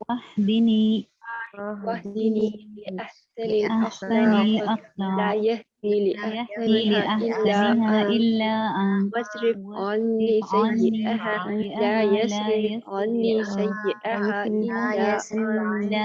واهدني واهدني لأحسن لأحسن الأخلاق لا الأخلاق يهدي لا يهدي لأحسنها إلا لأحسنها أنت إلا أنت واصرف عني واصرف عني سيئها لا سيئها لا يصرف عني يصرف سيئها عنها إلا إلا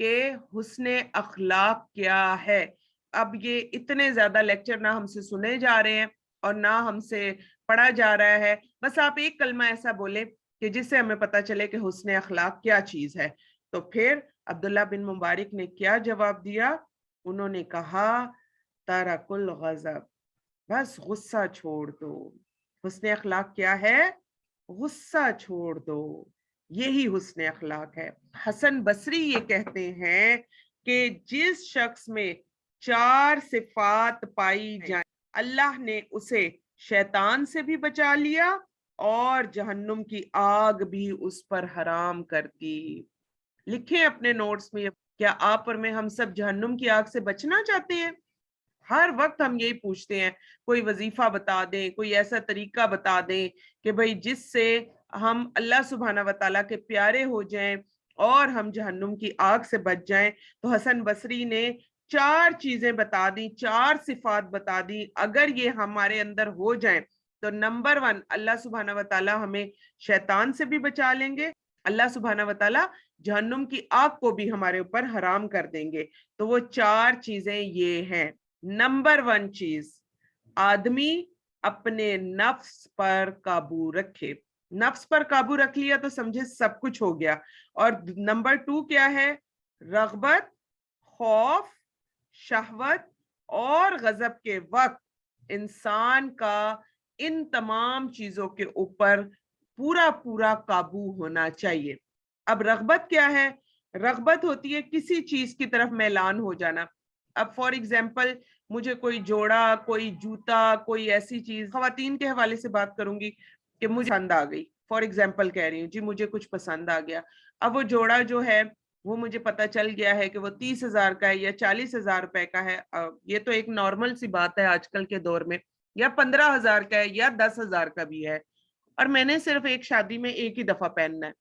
کہ حسن اخلاق کیا ہے. اب یہ اتنے زیادہ لیکچر نہ ہم سے سنے جا رہے ہیں اور نہ ہم سے پڑھا جا رہا ہے، بس آپ ایک کلمہ ایسا بولیں کہ جس سے ہمیں پتہ چلے کہ حسن اخلاق کیا چیز ہے. تو پھر عبداللہ بن مبارک نے کیا جواب دیا؟ انہوں نے کہا ترک الغضب، بس غصہ چھوڑ دو. حسن اخلاق کیا ہے؟ غصہ چھوڑ دو، یہی حسن اخلاق ہے. حسن بصری یہ کہتے ہیں کہ جس شخص میں 4 صفات پائی جائیں اللہ نے اسے شیطان سے بھی بچا لیا اور جہنم کی آگ بھی اس پر حرام کر دی. لکھیں اپنے نوٹس میں، کیا آپ اور میں ہم سب جہنم کی آگ سے بچنا چاہتے ہیں؟ ہر وقت ہم یہی پوچھتے ہیں کوئی وظیفہ بتا دیں، کوئی ایسا طریقہ بتا دیں کہ بھئی جس سے ہم اللہ سبحانہ و تعالیٰ کے پیارے ہو جائیں اور ہم جہنم کی آگ سے بچ جائیں. تو حسن بصری نے 4 چیزیں بتا دی، 4 صفات بتا دی. اگر یہ ہمارے اندر ہو جائیں تو نمبر 1 اللہ سبحانہ و تعالیٰ ہمیں شیطان سے بھی بچا لیں گے، اللہ سبحانہ و تعالیٰ جہنم کی آگ کو بھی ہمارے اوپر حرام کر دیں گے. تو وہ 4 چیزیں یہ ہیں. نمبر 1 چیز، آدمی اپنے نفس پر قابو رکھے. نفس پر قابو رکھ لیا تو سمجھے سب کچھ ہو گیا. اور نمبر 2 کیا ہے؟ رغبت، خوف، شہوت اور غضب کے وقت انسان کا ان تمام چیزوں کے اوپر پورا قابو ہونا چاہیے. اب رغبت کیا ہے؟ رغبت ہوتی ہے کسی چیز کی طرف میلان ہو جانا. اب فار ایگزامپل مجھے کوئی جوڑا، کوئی جوتا، کوئی ایسی چیز، خواتین کے حوالے سے بات کروں گی کہ مجھے پسند آ گئی، فار ایگزامپل کہہ رہی ہوں جی مجھے کچھ پسند آ گیا. اب وہ جوڑا جو ہے وہ مجھے پتا چل گیا ہے کہ وہ 30,000 کا ہے یا 40,000 روپے کا ہے. یہ تو ایک نارمل سی بات ہے آج کل کے دور میں. یا 15,000 کا ہے یا 10,000 کا بھی ہے، اور میں نے صرف ایک شادی میں ایک ہی دفعہ پہننا ہے.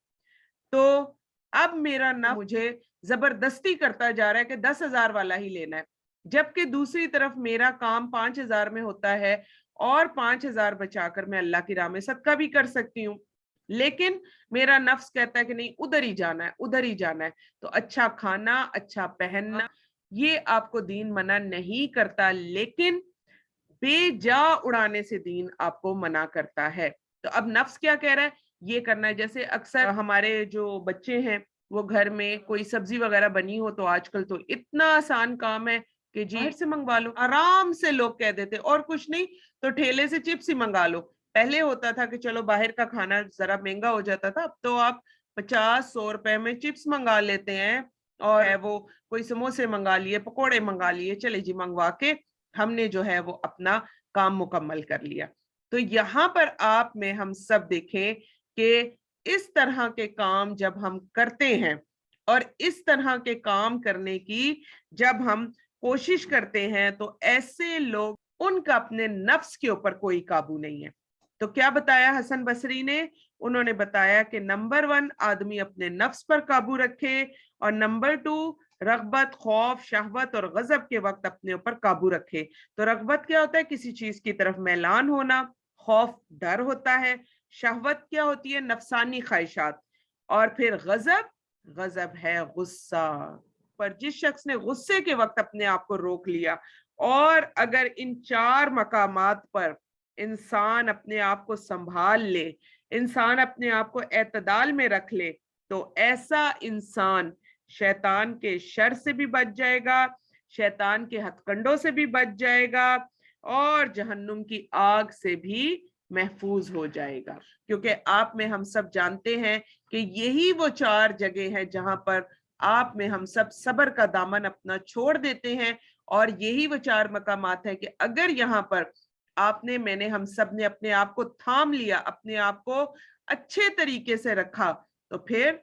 تو اب میرا نفس مجھے زبردستی کرتا جا رہا ہے کہ 10,000 والا ہی لینا ہے، جبکہ دوسری طرف میرا کام 5,000 میں ہوتا ہے اور 5,000 بچا کر میں اللہ کی راہ میں صدقہ بھی کر سکتی ہوں. لیکن میرا نفس کہتا ہے کہ نہیں ادھر ہی جانا ہے، ادھر ہی جانا ہے. تو اچھا کھانا، اچھا پہننا، یہ آپ کو دین منع نہیں کرتا، لیکن بے جا اڑانے سے دین آپ کو منع کرتا ہے. تو اب نفس کیا کہہ رہا ہے؟ یہ کرنا ہے. جیسے اکثر ہمارے جو بچے ہیں وہ گھر میں کوئی سبزی وغیرہ بنی ہو تو آج کل تو اتنا آسان کام ہے کہ جی باہر سے منگوا لو، آرام سے لوگ کہہ دیتے اور کچھ نہیں تو ٹھیلے سے چپس ہی منگا لو. پہلے ہوتا تھا کہ چلو باہر کا کھانا ذرا مہنگا ہو جاتا تھا، اب تو آپ 50-100 روپے میں چپس منگا لیتے ہیں اور وہ کوئی سموسے منگا لیے، پکوڑے منگا لیے، چلے جی منگوا کے ہم نے جو ہے وہ اپنا کام مکمل کر لیا. تو یہاں پر آپ میں ہم سب دیکھیں کہ اس طرح کے کام جب ہم کرتے ہیں اور اس طرح کے کام کرنے کی جب ہم کوشش کرتے ہیں تو ایسے لوگ، ان کا اپنے نفس کے اوپر کوئی قابو نہیں ہے. تو کیا بتایا حسن بصری نے؟ انہوں نے بتایا کہ نمبر 1 آدمی اپنے نفس پر قابو رکھے، اور نمبر 2 رغبت، خوف، شہوت اور غضب کے وقت اپنے اوپر قابو رکھے. تو رغبت کیا ہوتا ہے؟ کسی چیز کی طرف میلان ہونا. خوف ڈر ہوتا ہے. شہوت کیا ہوتی ہے؟ نفسانی خواہشات. اور پھر غضب ہے غصہ. پر جس شخص نے غصے کے وقت اپنے آپ کو روک لیا اور اگر ان 4 مقامات پر انسان اپنے آپ کو سنبھال لے، انسان اپنے آپ کو اعتدال میں رکھ لے، تو ایسا انسان شیطان کے شر سے بھی بچ جائے گا، شیطان کے ہتھ کنڈوں سے بھی بچ جائے گا اور جہنم کی آگ سے بھی محفوظ ہو جائے گا. کیونکہ آپ میں ہم سب جانتے ہیں کہ یہی وہ 4 جگہ ہیں جہاں پر آپ میں ہم سب صبر کا دامن اپنا چھوڑ دیتے ہیں، اور یہی وہ 4 مقامات ہیں کہ اگر یہاں پر آپ نے، میں نے، ہم سب نے اپنے آپ کو تھام لیا، اپنے آپ کو اچھے طریقے سے رکھا، تو پھر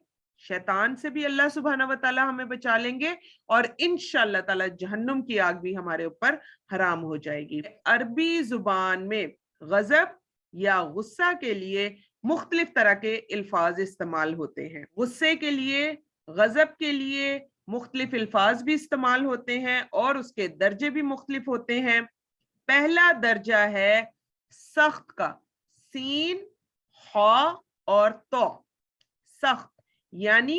شیطان سے بھی اللہ سبحانہ و تعالی ہمیں بچا لیں گے اور انشاءاللہ تعالی جہنم کی آگ بھی ہمارے اوپر حرام ہو جائے گی. عربی زبان میں غضب یا غصہ کے لیے مختلف طرح کے الفاظ استعمال ہوتے ہیں. غصے کے لیے، غضب کے لیے مختلف الفاظ بھی استعمال ہوتے ہیں اور اس کے درجے بھی مختلف ہوتے ہیں. پہلا درجہ ہے سخت کا، سین، خا اور تو. سخت یعنی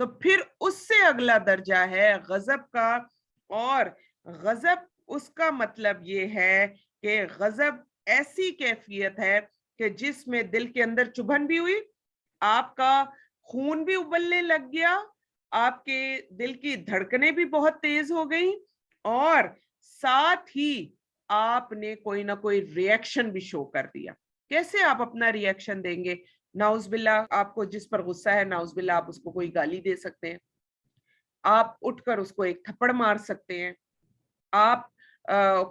تو پھر اس سے اگلا درجہ ہے غضب کا، اور غضب اس کا مطلب یہ ہے کہ غضب ایسی کیفیت ہے کہ جس میں دل کے اندر چبھن بھی ہوئی، آپ کا خون بھی ابلنے لگ گیا، آپ کے دل کی دھڑکنیں بھی بہت تیز ہو گئی، اور ساتھ ہی آپ نے کوئی نہ کوئی ری ایکشن بھی شو کر دیا۔ کیسے آپ اپنا ری ایکشن دیں گے؟ نعوذ باللہ آپ کو جس پر غصہ ہے، نعوذ باللہ آپ اس کو کوئی گالی دے سکتے ہیں، آپ اٹھ کر اس کو ایک تھپڑ مار سکتے ہیں، آپ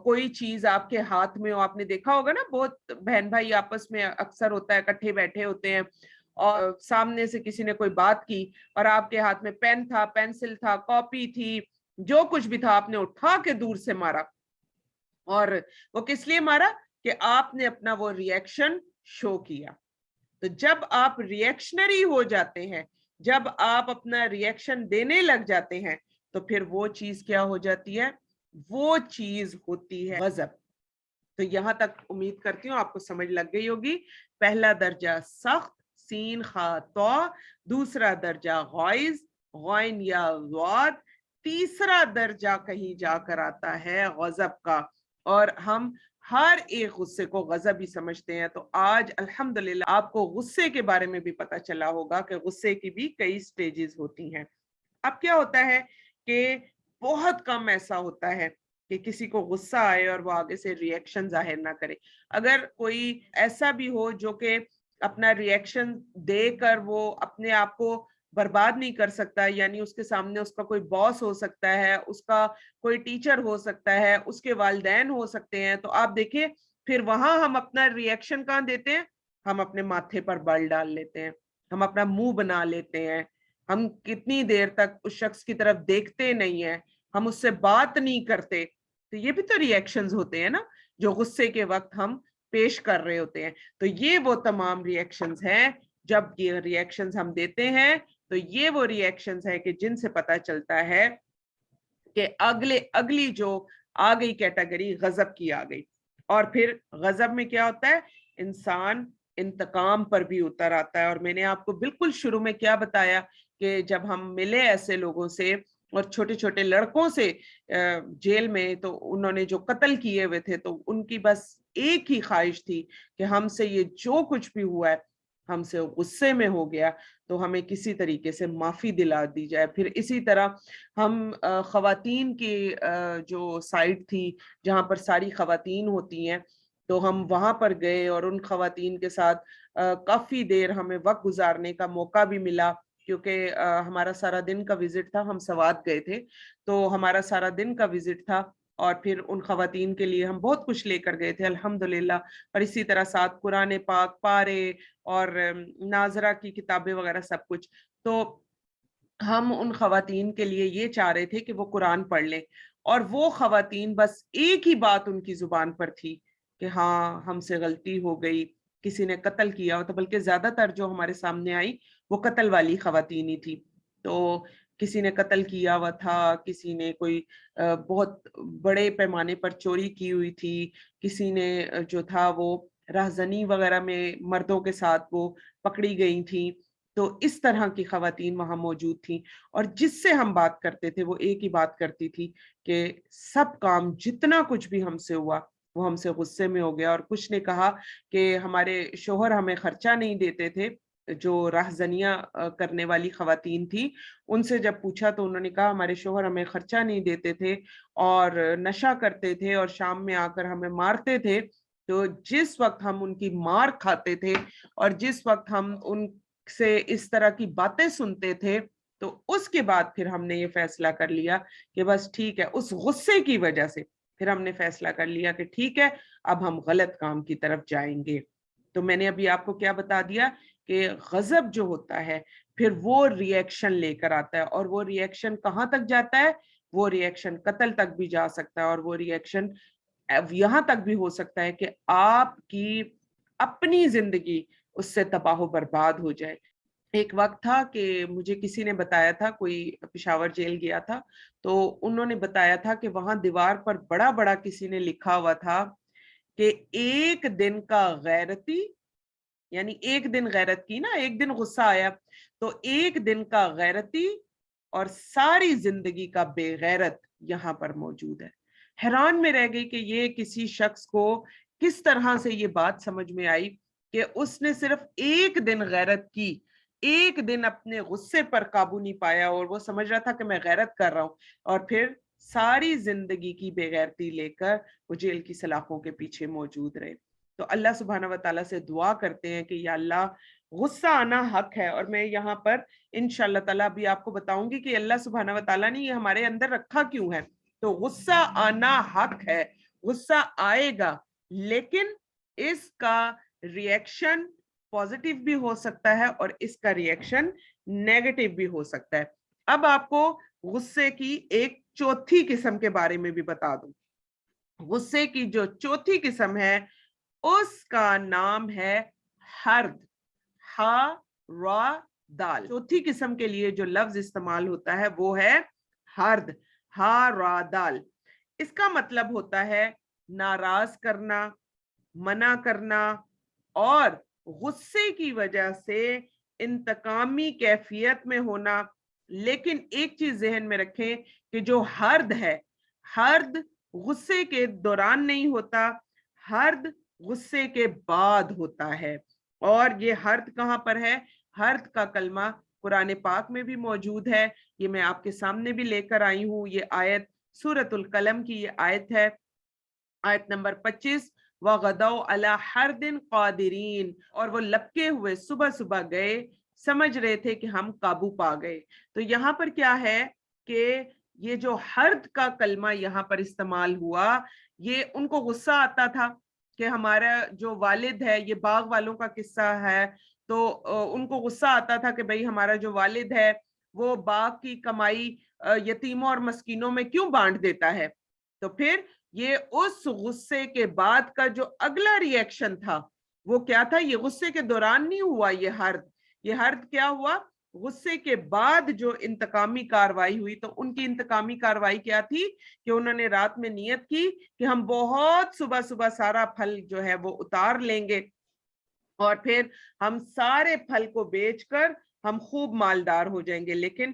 کوئی چیز آپ کے ہاتھ میں ہو، آپ نے دیکھا ہوگا نا بہت بہن بھائی آپس میں اکثر ہوتا ہے، اکٹھے بیٹھے ہوتے ہیں اور سامنے سے کسی نے کوئی بات کی اور آپ کے ہاتھ میں پین تھا، پینسل تھا، کاپی تھی، جو کچھ بھی تھا، آپ نے اٹھا کے دور سے مارا، اور وہ کس لیے مارا؟ کہ آپ نے اپنا وہ ری ایکشن شو کیا۔ تو جب آپ ری ایکشنری ہو جاتے ہیں، جب آپ اپنا ری ایکشن دینے لگ جاتے ہیں، تو پھر وہ چیز کیا ہو جاتی ہے؟ وہ چیز ہوتی ہے غضب۔ تو یہاں تک امید کرتی ہوں آپ کو سمجھ لگ گئی ہوگی۔ پہلا درجہ سخت، سین خا تو، دوسرا درجہ غائز، غائن یا غواد، تیسرا درجہ کہیں جا کر آتا ہے غضب کا، اور ہم ہر ایک غصے کو غضب ہی سمجھتے ہیں۔ تو آج الحمدللہ آپ کو غصے کے بارے میں بھی پتا چلا ہوگا کہ غصے کی بھی کئی سٹیجز ہوتی ہیں۔ اب کیا ہوتا ہے کہ بہت کم ایسا ہوتا ہے کہ کسی کو غصہ آئے اور وہ آگے سے ری ایکشن ظاہر نہ کرے۔ اگر کوئی ایسا بھی ہو جو کہ اپنا ری ایکشن دے کر وہ اپنے آپ کو برباد نہیں کر سکتا، یعنی اس کے سامنے اس کا کوئی باس ہو سکتا ہے، اس کا کوئی ٹیچر ہو سکتا ہے، اس کے والدین ہو سکتے ہیں، تو آپ دیکھیں پھر وہاں ہم اپنا ری ایکشن کہاں دیتے ہیں؟ ہم اپنے ماتھے پر بل ڈال لیتے ہیں، ہم اپنا منہ بنا لیتے ہیں، ہم کتنی دیر تک اس شخص کی طرف دیکھتے نہیں ہیں، ہم اس سے بات نہیں کرتے۔ تو یہ بھی تو ری ایکشنز ہوتے ہیں نا، جو غصے کے وقت ہم پیش کر رہے ہوتے ہیں۔ تو یہ وہ تمام ری ایکشنز ہیں، جب یہ ری ایکشنز ہم دیتے ہیں تو یہ وہ ری ایکشنز ہیں کہ جن سے پتا چلتا ہے کہ اگلی جو آ گئی کیٹیگری غضب کی آ گئی۔ اور پھر غضب میں کیا ہوتا ہے؟ انسان انتقام پر بھی اتر آتا ہے۔ اور میں نے آپ کو بالکل شروع میں کیا بتایا کہ جب ہم ملے ایسے لوگوں سے اور چھوٹے چھوٹے لڑکوں سے جیل میں، تو انہوں نے جو قتل کیے ہوئے تھے، تو ان کی بس ایک ہی خواہش تھی کہ ہم سے یہ جو کچھ بھی ہوا ہے، ہم سے غصے میں ہو گیا تو ہمیں کسی طریقے سے معافی دلا دی جائے۔ پھر اسی طرح ہم خواتین کی جو سائٹ تھی جہاں پر ساری خواتین ہوتی ہیں، تو ہم وہاں پر گئے اور ان خواتین کے ساتھ کافی دیر ہمیں وقت گزارنے کا موقع بھی ملا، کیونکہ ہمارا سارا دن کا وزٹ تھا، ہم سوات گئے تھے تو ہمارا سارا دن کا وزٹ تھا، اور پھر ان خواتین کے لیے ہم بہت کچھ لے کر گئے تھے الحمدللہ۔ اور اسی طرح ساتھ قرآن پاک پارے اور ناظرہ کی کتابیں وغیرہ سب کچھ۔ تو ہم ان خواتین کے لیے یہ چاہ رہے تھے کہ وہ قرآن پڑھ لیں، اور وہ خواتین بس ایک ہی بات ان کی زبان پر تھی کہ ہاں ہم سے غلطی ہو گئی، کسی نے قتل کیا ہوتا، بلکہ زیادہ تر جو ہمارے سامنے آئی وہ قتل والی خواتین ہی تھی۔ تو کسی نے قتل کیا ہوا تھا، کسی نے کوئی بہت بڑے پیمانے پر چوری کی ہوئی تھی، کسی نے جو تھا وہ راہزنی وغیرہ میں مردوں کے ساتھ وہ پکڑی گئی تھیں۔ تو اس طرح کی خواتین وہاں موجود تھیں، اور جس سے ہم بات کرتے تھے وہ ایک ہی بات کرتی تھی کہ سب کام جتنا کچھ بھی ہم سے ہوا وہ ہم سے غصے میں ہو گیا۔ اور کچھ نے کہا کہ ہمارے شوہر ہمیں خرچہ نہیں دیتے تھے، جو راہزنیاں کرنے والی خواتین تھی ان سے جب پوچھا تو انہوں نے کہا ہمارے شوہر ہمیں خرچہ نہیں دیتے تھے اور نشہ کرتے تھے اور شام میں آ کر ہمیں مارتے تھے۔ تو جس وقت ہم ان کی مار کھاتے تھے اور جس وقت ہم ان سے اس طرح کی باتیں سنتے تھے، تو اس کے بعد پھر ہم نے یہ فیصلہ کر لیا کہ بس ٹھیک ہے، اس غصے کی وجہ سے پھر ہم نے فیصلہ کر لیا کہ ٹھیک ہے اب ہم غلط کام کی طرف جائیں گے۔ تو میں نے ابھی آپ کو کیا بتا دیا کہ غضب جو ہوتا ہے پھر وہ ری ایکشن لے کر آتا ہے، اور وہ ری ایکشن کہاں تک جاتا ہے؟ وہ ری ایکشن قتل تک بھی جا سکتا ہے، اور وہ ری ایکشن یہاں تک بھی ہو سکتا ہے کہ آپ کی اپنی زندگی اس سے تباہ و برباد ہو جائے۔ ایک وقت تھا کہ مجھے کسی نے بتایا تھا، کوئی پشاور جیل گیا تھا تو انہوں نے بتایا تھا کہ وہاں دیوار پر بڑا بڑا کسی نے لکھا ہوا تھا کہ ایک دن کا غیرتی یعنی ایک دن غیرت کی نا, ایک دن غصہ آیا, تو ایک دن کا غیرتی اور ساری زندگی کا بے غیرت یہاں پر موجود ہے. حیران میں رہ گئی کہ یہ کسی شخص کو کس طرح سے یہ بات سمجھ میں آئی کہ اس نے صرف ایک دن غیرت کی, ایک دن اپنے غصے پر قابو نہیں پایا اور وہ سمجھ رہا تھا کہ میں غیرت کر رہا ہوں, اور پھر ساری زندگی کی بے غیرتی لے کر وہ جیل کی سلاخوں کے پیچھے موجود رہے. تو اللہ سبحانہ و تعالیٰ سے دعا کرتے ہیں کہ یا اللہ غصہ آنا حق ہے, اور میں یہاں پر انشاءاللہ تعالیٰ بھی آپ کو بتاؤں گی کہ اللہ سبحانہ و تعالیٰ نے یہ ہمارے اندر رکھا کیوں ہے. تو غصہ آنا حق ہے, غصہ آئے گا, لیکن اس کا ریئیکشن پازیٹیو بھی ہو سکتا ہے اور اس کا ریئیکشن نیگیٹو بھی ہو سکتا ہے. اب آپ کو غصے کی ایک چوتھی قسم کے بارے میں بھی بتا دوں. غصے کی جو چوتھی قسم ہے اس کا نام ہے حرد, ہا را دال. چوتھی قسم کے لیے جو لفظ استعمال ہوتا ہے وہ ہے حرد, ہا را دال. اس کا مطلب ہوتا ہے ناراض کرنا, منع کرنا, اور غصے کی وجہ سے انتقامی کیفیت میں ہونا. لیکن ایک چیز ذہن میں رکھیں کہ جو حرد ہے, حرد غصے کے دوران نہیں ہوتا, حرد غصے کے بعد ہوتا ہے. اور یہ حرد کہاں پر ہے؟ حرد کا کلمہ قرآن پاک میں بھی موجود ہے, یہ میں آپ کے سامنے بھی لے کر آئی ہوں. یہ آیت سورۃ القلم کی یہ آیت ہے, آیت نمبر 25, وَغَدَوْا عَلَى حَرْدٍ قَادِرِينَ. اور وہ لپکے ہوئے صبح صبح گئے, سمجھ رہے تھے کہ ہم قابو پا گئے. تو یہاں پر کیا ہے کہ یہ جو حرد کا کلمہ یہاں پر استعمال ہوا, یہ ان کو غصہ آتا تھا کہ ہمارا جو والد ہے, یہ باغ والوں کا قصہ ہے, تو ان کو غصہ آتا تھا کہ بھئی ہمارا جو والد ہے وہ باغ کی کمائی یتیموں اور مسکینوں میں کیوں بانٹ دیتا ہے. تو پھر یہ اس غصے کے بعد کا جو اگلا ری ایکشن تھا وہ کیا تھا؟ یہ غصے کے دوران نہیں ہوا یہ حرد. یہ حرد کیا ہوا؟ غصے کے بعد جو انتقامی کاروائی ہوئی. تو ان کی انتقامی کاروائی کیا تھی کہ انہوں نے رات میں نیت کی کہ ہم بہت صبح صبح سارا پھل جو ہے وہ اتار لیں گے, اور پھر ہم سارے پھل کو بیچ کر ہم خوب مالدار ہو جائیں گے. لیکن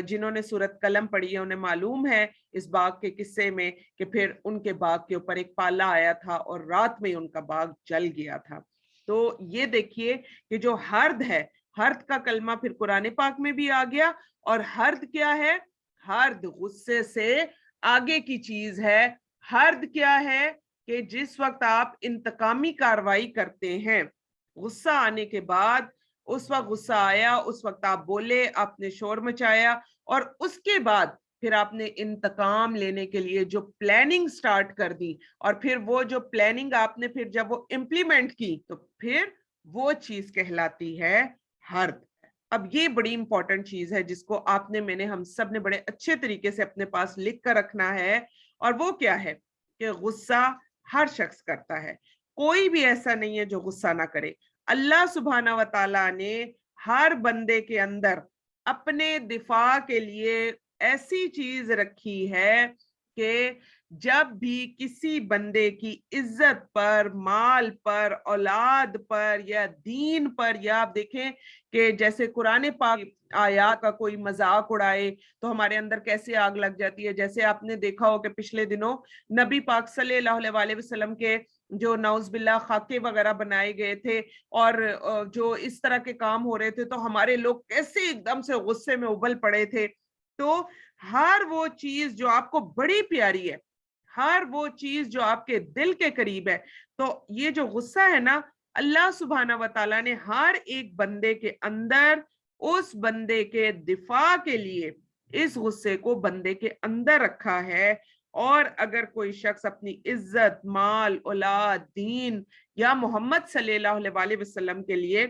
جنہوں نے سورۃ قلم پڑھی ہے انہیں معلوم ہے اس باغ کے قصے میں کہ پھر ان کے باغ کے اوپر ایک پالا آیا تھا اور رات میں ان کا باغ جل گیا تھا. تو یہ دیکھیے کہ جو حرد ہے, حرد کا کلمہ پھر قرآن پاک میں بھی آ گیا. اور حرد کیا ہے؟ حرد غصے سے آگے کی چیز ہے. حرد کیا ہے کہ جس وقت آپ انتقامی کاروائی کرتے ہیں, غصہ آنے کے بعد, اس وقت غصہ آیا, اس وقت آپ بولے, آپ نے شور مچایا, اور اس کے بعد پھر آپ نے انتقام لینے کے لیے جو پلاننگ سٹارٹ کر دی, اور پھر وہ جو پلاننگ آپ نے پھر جب وہ امپلیمنٹ کی تو پھر وہ چیز کہلاتی ہے حرد. اب یہ بڑی امپورٹنٹ چیز ہے جس کو آپ نے, میں نے, ہم سب نے بڑے اچھے طریقے سے اپنے پاس لکھ کر رکھنا ہے. اور وہ کیا ہے کہ غصہ ہر شخص کرتا ہے, کوئی بھی ایسا نہیں ہے جو غصہ نہ کرے. اللہ سبحانہ و تعالیٰ نے ہر بندے کے اندر اپنے دفاع کے لیے ایسی چیز رکھی ہے کہ جب بھی کسی بندے کی عزت پر, مال پر, اولاد پر یا دین پر, یا آپ دیکھیں کہ جیسے قرآن پاک آیات کا کوئی مذاق اڑائے تو ہمارے اندر کیسے آگ لگ جاتی ہے. جیسے آپ نے دیکھا ہو کہ پچھلے دنوں نبی پاک صلی اللہ علیہ وسلم کے جو نعوذ باللہ خاکے وغیرہ بنائے گئے تھے اور جو اس طرح کے کام ہو رہے تھے, تو ہمارے لوگ کیسے ایک دم سے غصے میں ابل پڑے تھے. تو ہر وہ چیز جو آپ کو بڑی پیاری ہے, ہر وہ چیز جو آپ کے دل کے قریب ہے, تو یہ جو غصہ ہے نا, اللہ سبحانہ و تعالیٰ نے ہر ایک بندے کے اندر اس بندے کے دفاع کے لیے اس غصے کو بندے کے اندر رکھا ہے. اور اگر کوئی شخص اپنی عزت, مال, اولاد, دین یا محمد صلی اللہ علیہ وسلم کے لیے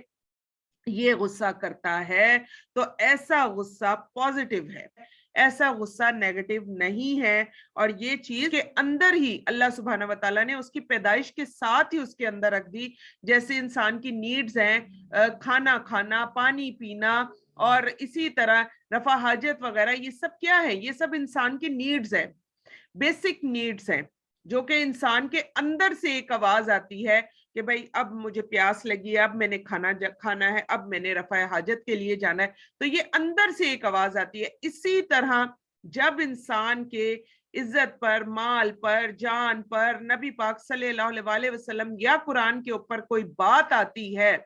یہ غصہ کرتا ہے تو ایسا غصہ پازیٹیو ہے, ایسا غصہ نیگیٹو نہیں ہے. اور یہ چیز کے اندر ہی اللہ سبحانہ و تعالیٰ نے اس کی پیدائش کے ساتھ ہی اس کے اندر رکھ دی. جیسے انسان کی نیڈز ہیں, کھانا کھانا, پانی پینا, اور اسی طرح رفع حاجت وغیرہ, یہ سب کیا ہے؟ یہ سب انسان کی نیڈز ہیں, بیسک نیڈز ہیں, جو کہ انسان کے اندر سے ایک آواز آتی ہے کہ بھائی اب مجھے پیاس لگی ہے, اب میں نے کھانا ہے, اب میں نے رفع حاجت کے لیے جانا ہے, تو یہ اندر سے ایک آواز آتی ہے. اسی طرح جب انسان کے عزت پر, مال پر, جان پر, نبی پاک صلی اللہ علیہ وسلم یا قرآن کے اوپر کوئی بات آتی ہے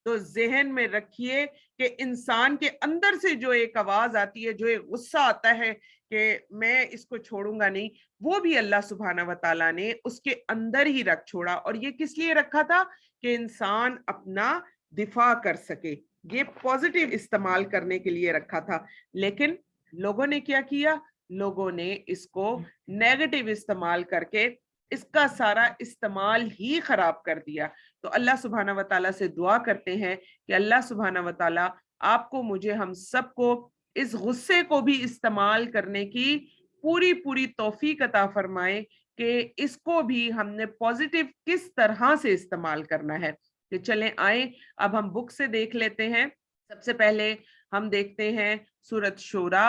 تو ذہن میں رکھیے کہ انسان کے اندر سے جو ایک آواز آتی ہے, جو ایک غصہ آتا ہے کہ میں اس کو چھوڑوں گا نہیں, وہ بھی اللہ سبحانہ و تعالیٰ نے اس کے اندر ہی رکھ چھوڑا. اور یہ کس لیے رکھا تھا؟ کہ انسان اپنا دفاع کر سکے, یہ پوزیٹیو استعمال کرنے کے لیے رکھا تھا. لیکن لوگوں نے کیا کیا؟ لوگوں نے اس کو نیگیٹو استعمال کر کے اس کا سارا استعمال ہی خراب کر دیا. تو اللہ سبحانہ و تعالیٰ سے دعا کرتے ہیں کہ اللہ سبحانہ و تعالیٰ آپ کو, مجھے, ہم سب کو اس غصے کو بھی استعمال کرنے کی پوری توفیق عطا فرمائے کہ اس کو بھی ہم نے پوزیٹیو کس طرح سے استعمال کرنا ہے. کہ چلیں آئیں اب ہم بک سے دیکھ لیتے ہیں. سب سے پہلے ہم دیکھتے ہیں سورۃ شورا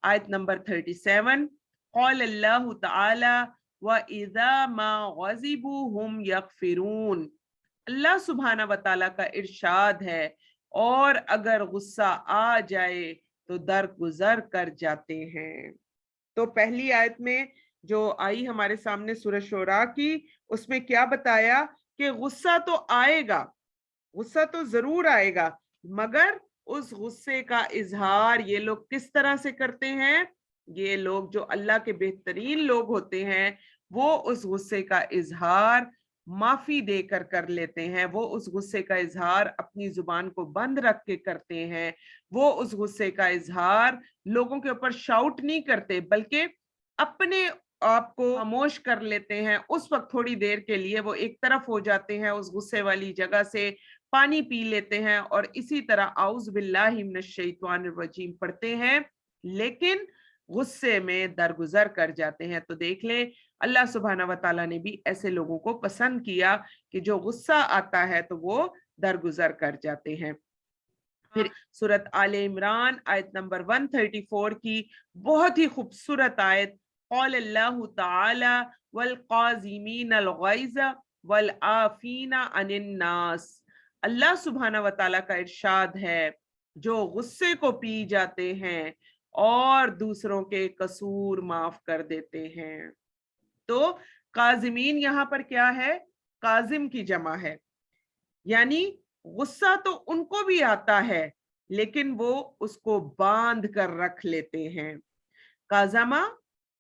آیت نمبر 37. قال اللہ تعالی وَإِذَا مَا غَضِبُوا هُمْ يَغْفِرُونَ. اللہ سبحانہ و تعالیٰ کا ارشاد ہے, اور اگر غصہ آ جائے تو درگزر کر جاتے ہیں. تو پہلی آیت میں جو آئی ہمارے سامنے سورۃ شورا کی, اس میں کیا بتایا کہ غصہ تو آئے گا, غصہ تو ضرور آئے گا, مگر اس غصے کا اظہار یہ لوگ کس طرح سے کرتے ہیں؟ یہ لوگ جو اللہ کے بہترین لوگ ہوتے ہیں وہ اس غصے کا اظہار معافی دے کر کر لیتے ہیں, وہ اس غصے کا اظہار اپنی زبان کو بند رکھ کے کرتے ہیں, وہ اس غصے کا اظہار لوگوں کے اوپر شاؤٹ نہیں کرتے بلکہ اپنے آپ کو خاموش کر لیتے ہیں. اس وقت تھوڑی دیر کے لیے وہ ایک طرف ہو جاتے ہیں, اس غصے والی جگہ سے پانی پی لیتے ہیں اور اسی طرح اعوذ باللہ من الشیطان الرجیم پڑھتے ہیں, لیکن غصے میں درگزر کر جاتے ہیں. تو دیکھ لیں اللہ سبحانہ و تعالیٰ نے بھی ایسے لوگوں کو پسند کیا کہ جو غصہ آتا ہے تو وہ درگزر کر جاتے ہیں. پھر سورۃ آل عمران آیت نمبر 134 کی بہت ہی خوبصورت آیت, قال اللہ تعالی والقاظمین الغیظ والعافین عن الناس. اللہ سبحانہ و تعالیٰ کا ارشاد ہے جو غصے کو پی جاتے ہیں اور دوسروں کے قصور معاف کر دیتے ہیں. تو قاظمین یہاں پر کیا ہے؟ قاظم کی جمع ہے, یعنی غصہ تو ان کو بھی آتا ہے لیکن وہ اس کو باندھ کر رکھ لیتے ہیں. قازمہ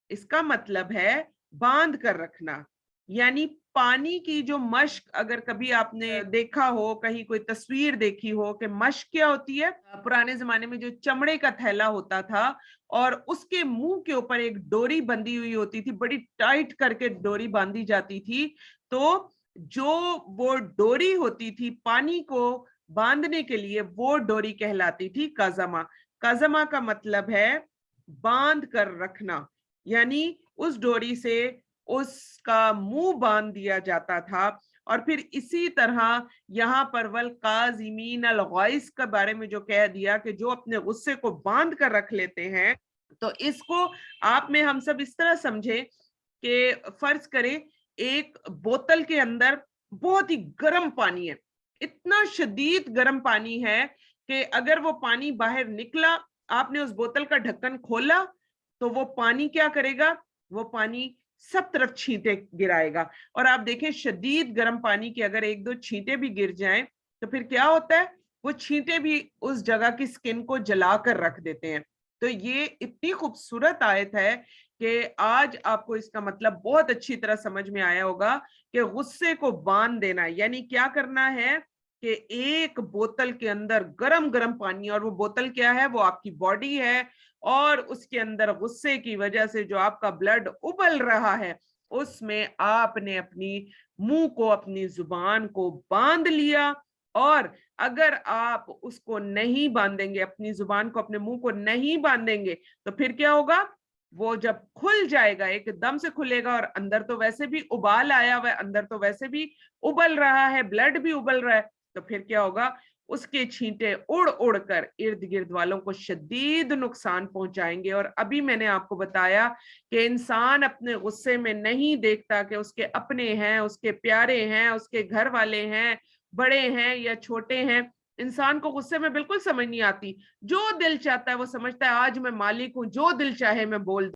اس کا مطلب ہے باندھ کر رکھنا, یعنی پانی کی جو مشق, اگر کبھی آپ نے دیکھا ہو, کہیں کوئی تصویر دیکھی ہو کہ مشق کیا ہوتی ہے, پرانے زمانے میں جو چمڑے کا تھیلا ہوتا تھا اور اس کے منہ کے اوپر ایک ڈوری بندھی ہوئی ہوتی تھی, بڑی ٹائٹ کر کے ڈوری باندھی جاتی تھی, تو جو وہ ڈوری ہوتی تھی پانی کو باندھنے کے لیے وہ ڈوری کہلاتی تھی قازمہ. قازمہ کا مطلب ہے باندھ کر رکھنا, یعنی اس ڈوری سے اس کا منہ باندھ دیا جاتا تھا. اور پھر اسی طرح یہاں پر والقاظمین الغیظ کے بارے میں جو کہہ دیا کہ جو اپنے غصے کو باندھ کر رکھ لیتے ہیں, تو اس کو آپ میں ہم سب اس طرح سمجھے کہ فرض کریں ایک بوتل کے اندر بہت ہی گرم پانی ہے, اتنا شدید گرم پانی ہے کہ اگر وہ پانی باہر نکلا, آپ نے اس بوتل کا ڈھکن کھولا تو وہ پانی کیا کرے گا؟ وہ پانی سب طرف چھینٹے گرائے گا. اور آپ دیکھیں شدید گرم پانی کی اگر ایک دو چھینٹے بھی گر جائیں تو پھر کیا ہوتا ہے؟ وہ چھینٹے بھی اس جگہ کی سکن کو جلا کر رکھ دیتے ہیں. تو یہ اتنی خوبصورت آیت ہے کہ آج آپ کو اس کا مطلب بہت اچھی طرح سمجھ میں آیا ہوگا کہ غصے کو باندھ دینا یعنی کیا کرنا ہے کہ ایک بوتل کے اندر گرم گرم پانی, اور وہ بوتل کیا ہے؟ وہ آپ کی باڈی ہے, اور اس کے اندر غصے کی وجہ سے جو آپ کا بلڈ ابل رہا ہے اس میں آپ نے اپنی منہ کو, اپنی زبان کو باندھ لیا. اور اگر آپ اس کو نہیں باندھیں گے, اپنی زبان کو, اپنے منہ کو نہیں باندھیں گے, تو پھر کیا ہوگا؟ وہ جب کھل جائے گا ایک دم سے کھلے گا, اور اندر تو ویسے بھی ابال آیا ہوا ہے, اندر تو ویسے بھی ابل رہا ہے, بلڈ بھی ابل رہا ہے, تو پھر کیا ہوگا؟ اس کے چھینٹے اڑ اڑ کر ارد گرد والوں کو شدید نقصان پہنچائیں گے۔ اور ابھی میں نے آپ کو بتایا کہ انسان اپنے غصے میں نہیں دیکھتا کہ اس کے اپنے ہیں، اس کے پیارے ہیں، اس کے گھر والے ہیں، بڑے ہیں یا چھوٹے ہیں۔ انسان کو غصے میں بالکل سمجھ نہیں آتی، جو دل چاہتا ہے وہ سمجھتا ہے آج میں مالک ہوں، جو دل چاہے میں بول